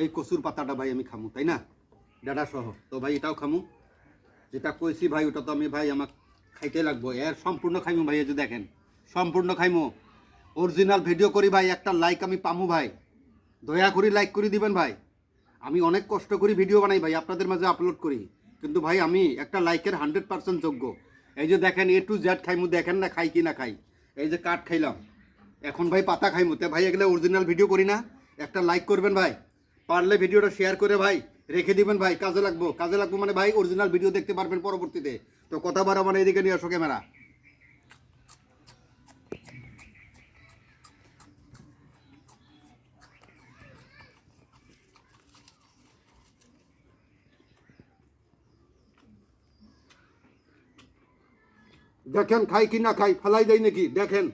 এই কচুর পাতাটা ভাই আমি খামু, তাই না, ডাটা সহ। তো ভাই এটাও খামু, যেটা কইছি ভাই ওটা তো আমি ভাই আমাকে খাইতে লাগবো, এর সম্পূর্ণ খাইমু ভাই। এই যে দেখেন সম্পূর্ণ খাইমু, অরিজিনাল ভিডিও করি ভাই। একটা লাইক আমি পামু ভাই, দয়া করে লাইক করে দিবেন ভাই। আমি অনেক কষ্ট করি ভিডিও বানাই ভাই, আপনাদের মাঝে আপলোড করি, কিন্তু ভাই আমি একটা লাইকের 100% যোগ্য। এই যে দেখেন A to Z খাইমু, দেখেন না খাই কি না খাই। এই যে কাঠ খাইলাম, এখন ভাই পাতা খাইমু। তে ভাই এগুলো অরিজিনাল ভিডিও করি না, একটা লাইক করবেন ভাই, পারলে ভিডিওটা শেয়ার করে ভাই রেখে দিবেন ভাই, কাজে লাগবো। কাজে লাগবো মানে ভাই অরিজিনাল ভিডিও দেখতে পারবেন পরবর্তীতে। তো কথা বাড়া মানে এদিকে নিয়ে আসো ক্যামেরা। দেখেন খাই কি না খাই, ফেলাই দেয় নাকি দেখেন।